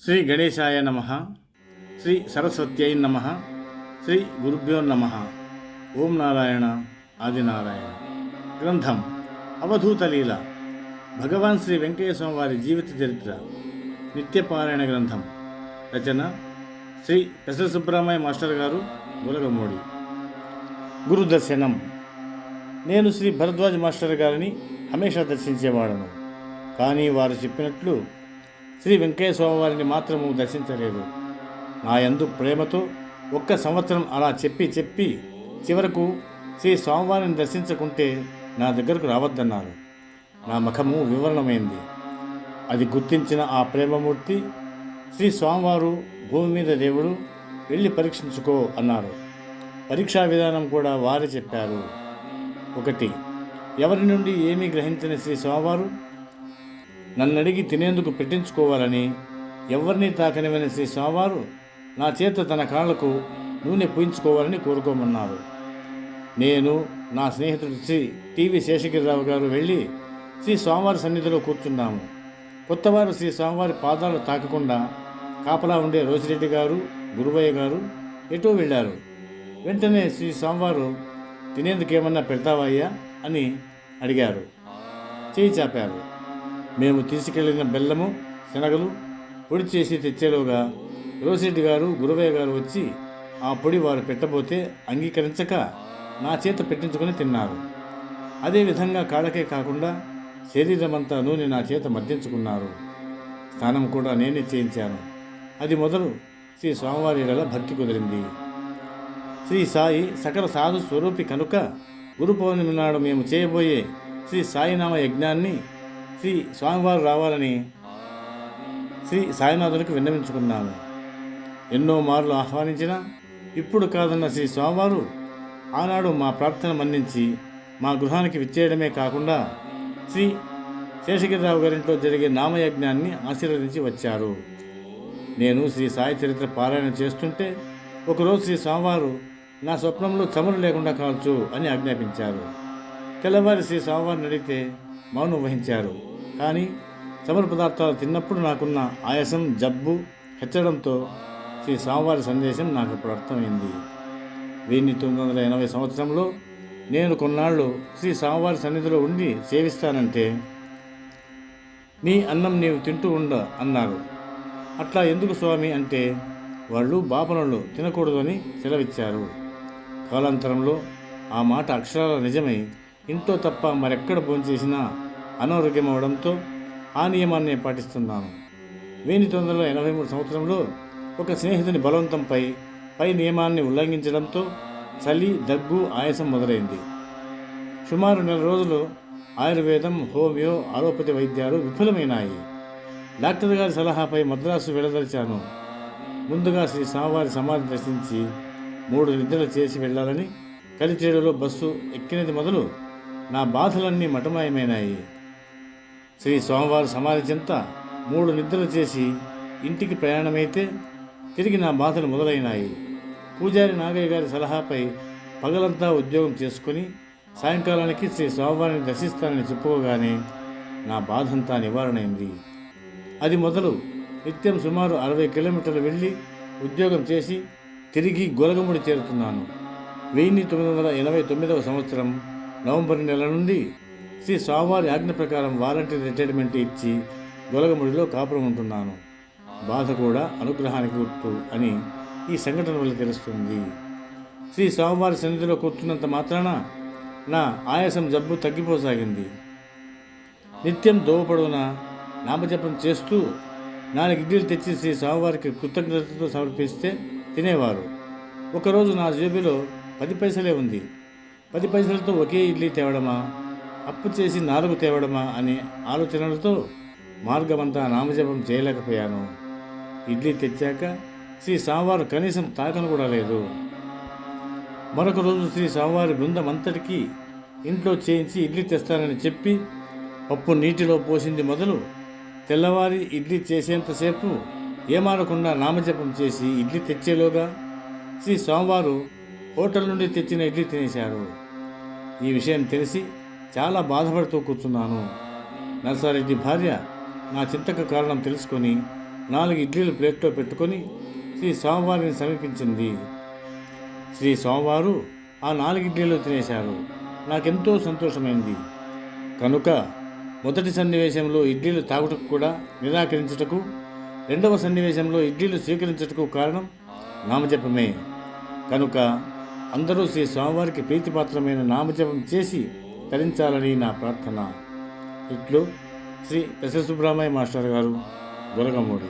శ్రీ గణేశాయ నమః. శ్రీ సరస్వత్యై నమః. శ్రీ గురుభ్యో నమః. ఓం నారాయణ ఆదినారాయణ. గ్రంథం అవధూత లీల. భగవాన్ శ్రీ వెంకయ్య స్వామి వారి జీవిత చరిత్ర. నిత్యపారాయణ గ్రంథం. రచన శ్రీ పెసర సుబ్రహ్మణ్య మాస్టర్ గారు, గులగమూడి. గురు దర్శనం. నేను శ్రీ భరద్వాజ్ మాస్టర్ గారిని హమేషా దర్శించేవాడను. కానీ వారు చెప్పినట్లు శ్రీ వెంకయ్య స్వామి వారిని మాత్రము దర్శించలేదు. నా యందు ప్రేమతో ఒక్క సంవత్సరం అలా చెప్పి చివరకు శ్రీ స్వామివారిని దర్శించకుంటే నా దగ్గరకు రావద్దన్నారు. నా ముఖము వివరణమైంది. అది గుర్తించిన ఆ ప్రేమమూర్తి శ్రీ స్వామివారు, భూమి మీద దేవుడు, వెళ్ళి పరీక్షించుకో అన్నారు. పరీక్షా విధానం కూడా వారే చెప్పారు. 1. ఎవరి నుండి ఏమీ గ్రహించని శ్రీ స్వామివారు నన్నడిగి తినేందుకు పెట్టించుకోవాలని, ఎవరిని తాకనివని శ్రీ స్వామివారు నా చేత తన కాళ్లకు నూనె పూయించుకోవాలని కోరుకోమన్నారు. నేను, నా స్నేహితుడు శ్రీ టీవీ శేషగిరిరావు గారు వెళ్ళి శ్రీ స్వామివారి సన్నిధిలో కూర్చున్నాము. కొత్తవారు శ్రీ స్వామివారి పాదాలు తాకకుండా కాపలా ఉండే రోసిరెడ్డి గారు, గురువయ్య గారు ఎటో వెళ్ళారు. వెంటనే శ్రీ స్వామివారు తినేందుకేమన్నా పెడతావయ్యా అని అడిగారు. చేయి చాపారు. మేము తీసుకెళ్లిన బెల్లము, శనగలు పొడి చేసి తెచ్చేలోగా రోసిరెడ్డి గారు, గురువయ్య గారు వచ్చి ఆ పొడి వారు పెట్టబోతే అంగీకరించక నా చేత పెట్టించుకొని తిన్నారు. అదేవిధంగా కాళ్ళకే కాకుండా శరీరమంతా నూనె నా చేత మద్దించుకున్నారు. స్నానం కూడా నేనే చేయించాను. అది మొదలు శ్రీ స్వామివారి ఎడల భక్తి కుదిరింది. శ్రీ సాయి సకల సాధు స్వరూపి కనుక గురు పౌర్ణమి నాడు మేము చేయబోయే శ్రీ సాయినామ యజ్ఞాన్ని శ్రీ స్వామివారు రావాలని శ్రీ సాయినాథునికి విన్నవించుకున్నాము. ఎన్నో మార్లు ఆహ్వానించినా ఇప్పుడు కాదన్న శ్రీ స్వామివారు ఆనాడు మా ప్రార్థన మన్నించి మా గృహానికి విచ్చేయడమే కాకుండా శ్రీ శేషగిరిరావు గారింట్లో జరిగే నామయజ్ఞాన్ని ఆశీర్వదించి వచ్చారు. నేను శ్రీ సాయి చరిత్ర పారాయణ చేస్తుంటే ఒకరోజు శ్రీ స్వామివారు నా స్వప్నంలో చమురు లేకుండా కాల్చు అని ఆజ్ఞాపించారు. తెల్లవారి శ్రీ స్వామివారిని అడిగితే మౌనం వహించారు. కానీ చమురు పదార్థాలు తిన్నప్పుడు నాకున్న ఆయాసం, జబ్బు హెచ్చడంతో శ్రీ స్వామివారి సందేశం నాకు ఇప్పుడు అర్థమైంది. 1980 సంవత్సరంలో నేను కొన్నాళ్ళు శ్రీ స్వామివారి సన్నిధిలో ఉండి సేవిస్తానంటే నీ అన్నం నీవు తింటూ ఉండ అన్నారు. అట్లా ఎందుకు స్వామి అంటే వాళ్ళు బాపనళ్ళు తినకూడదని సెలవిచ్చారు. కాలాంతరంలో ఆ మాట అక్షరాల నిజమై ఇంట్లో తప్ప మరెక్కడ భోంచేసినా అనారోగ్యం అవడంతో ఆ నియమాన్ని పాటిస్తున్నాను. 1983 సంవత్సరంలో ఒక స్నేహితుని బలవంతంపై పై నియమాన్ని ఉల్లంఘించడంతో చలి, దగ్గు, ఆయాసం మొదలైంది. సుమారు 1 నెల రోజులు ఆయుర్వేదం, హోమియో, అలోపతి వైద్యాలు విఫలమైనాయి. డాక్టర్ గారి సలహాపై మద్రాసు వెళ్ళదలిచాను. ముందుగా శ్రీ స్వామివారి సమాధి దర్శించి 3 నిద్రలు చేసి వెళ్ళాలని కలిచేడులో బస్సు ఎక్కినది మొదలు నా బాధలన్నీ మటమాయమైనాయి. శ్రీ స్వామివారి సమాధి చెంత 3 నిద్రలు చేసి ఇంటికి ప్రయాణమైతే తిరిగి నా బాధలు మొదలైనాయి. పూజారి నాగయ్య గారి సలహాపై పగలంతా ఉద్యోగం చేసుకుని సాయంకాలానికి శ్రీ స్వామివారిని దర్శిస్తానని చెప్పుకోగానే నా బాధంతా నివారణైంది. అది మొదలు నిత్యం సుమారు 60 కిలోమీటర్లు వెళ్ళి ఉద్యోగం చేసి తిరిగి గొలగముడి చేరుతున్నాను. 1989 సంవత్సరం నవంబర్ నెల నుండి శ్రీ స్వామివారి ఆజ్ఞ ప్రకారం వాలంటీర్ రిటైర్మెంట్ ఇచ్చి గొలగముడిలో కాపురం ఉంటున్నాను. బాధ కూడా అనుగ్రహానికి గుర్తు అని ఈ సంఘటన వల్ల తెలుస్తుంది. శ్రీ స్వామివారి సన్నిధిలో కూర్చున్నంత మాత్రాన నా ఆయాసం, జబ్బు తగ్గిపోసాగింది. నిత్యం దోవపడున నామజపం చేస్తూ 4 ఇడ్లీలు తెచ్చి శ్రీ స్వామివారికి కృతజ్ఞతతో సమర్పిస్తే తినేవారు. ఒకరోజు నా జేబులో 10 పైసలే ఉంది. 10 పైసలతో ఒకే ఇడ్లీ తేవడమా, అప్పు చేసి 4 తేవడమా అనే ఆలోచనలతో మార్గమంతా నామజపం చేయలేకపోయాను. ఇడ్లీ తెచ్చాక శ్రీ స్వామివారు కనీసం తాకను కూడా లేదు. మరొక రోజు శ్రీ స్వామివారి బృందం అంతటికీ ఇంట్లో చేయించి ఇడ్లీ తెస్తానని చెప్పి పప్పు నీటిలో పోసింది మొదలు తెల్లవారి ఇడ్లీ చేసేంతసేపు ఏమానకుండా నామజపం చేసి ఇడ్లీ తెచ్చేలోగా శ్రీ స్వామివారు హోటల్ నుండి తెచ్చిన ఇడ్లీ తినేశారు. ఈ విషయం తెలిసి చాలా బాధపడుతూ కూర్చున్నాను. నర్సారెడ్డి భార్య నా చింతకు కారణం తెలుసుకొని 4 ఇడ్లీలు ప్లేట్లో పెట్టుకొని శ్రీ స్వామివారిని సమీపించింది. శ్రీ స్వామివారు ఆ 4 ఇడ్లీలు తినేశారు. నాకెంతో సంతోషమైంది. కనుక మొదటి సన్నివేశంలో ఇడ్లీలు తాగుటకు కూడా నిరాకరించుటకు, రెండవ సన్నివేశంలో ఇడ్లీలు స్వీకరించుటకు కారణం నామజపమే. కనుక అందరూ శ్రీ స్వామివారికి ప్రీతిపాత్రమైన నామజపం చేసి తరించాలని నా ప్రార్థన. ఇట్లు శ్రీ పెసర సుబ్రహ్మణ్య మాస్టర్ గారు, గొలగమూడి.